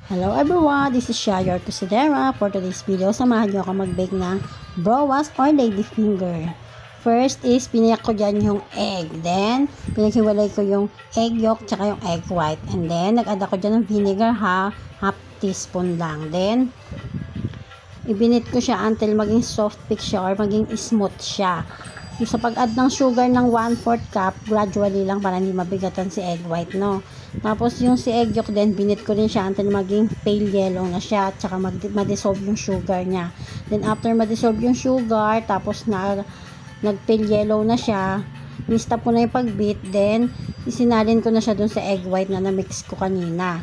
Hello everyone, this is Shia, your Cusidera. For today's video, samahan nyo ako mag-bake ng browas or lady finger. First is, piniyak ko dyan yung egg. Then, pinaghiwalay ko yung egg yolk tsaka yung egg white. And then, nag-add ako dyan ng vinegar half teaspoon lang. Then, ibinit ko siya until maging soft peak siya or maging smooth siya. Yung sa pag-add ng sugar ng 1/4 cup, gradually lang para hindi mabigatan si egg white, no? Tapos yung si egg yolk din, binit ko din siya until maging pale yellow na siya at saka ma-dissolve yung sugar niya. Then after ma-dissolve yung sugar, tapos nag-pale yellow na siya, ni-stop ko na yung pag-beat, then isinalin ko na siya dun sa egg white na na-mix ko kanina.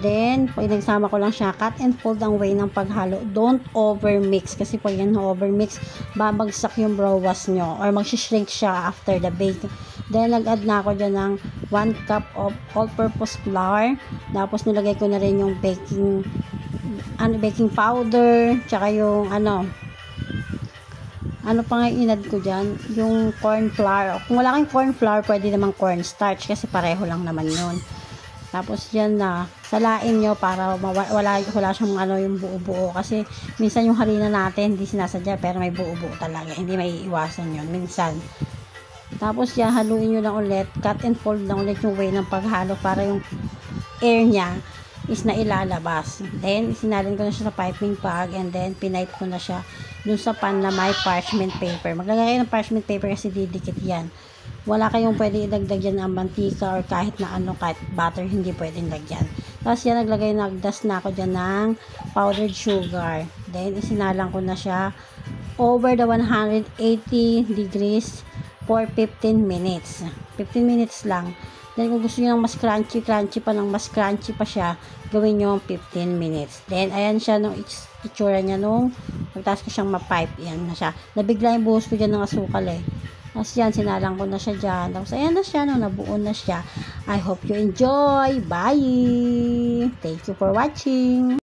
Then, pag nagsama ko lang siya, cut and fold ang way ng paghalo. Don't over-mix. Kasi pag yan over-mix, babagsak yung browas nyo. Or mag-shrink siya after the bake. Then, nag-add na ako dyan ng 1 cup of all-purpose flour. Tapos, nilagay ko na rin yung baking powder. Tsaka yung, ano pa nga inad ko dyan? Yung corn flour. Kung wala kang corn flour, pwede namang corn starch. Kasi pareho lang naman yun. Tapos yan na, salain nyo para wala siyang yung buo-buo. Kasi minsan yung harina natin, hindi sinasadya, pero may buo-buo talaga. Hindi may iwasan yun, minsan. Tapos yan, haluin nyo lang ulit. Cut and fold lang ulit yung way ng paghalo para yung air niya is na ilalabas. Then, sinalin ko na siya sa piping bag and then pinipe ko na siya dun sa pan na may parchment paper. Maglagay kayo ng parchment paper kasi didikit yan. Wala kayong pwede idagdag yan ng mantika or kahit butter, hindi pwedeng lagyan. Tapos yan, nagdas na ako dyan ng powdered sugar. Then, isinalang ko na siya over the 180 degrees for 15 minutes. 15 minutes lang. Then, kung gusto nyo ng mas crunchy pa siya, gawin nyo 15 minutes. Then, ayan siya nung itsura niya nung pagtaas ko siyang ma-pipe. Yan na siya. Nabigla yung buhos ko dyan ng asukal eh. Tapos yan, sinalang ko na siya dyan. Tapos ayan na siya, no, nabuo na siya. I hope you enjoy. Bye! Thank you for watching.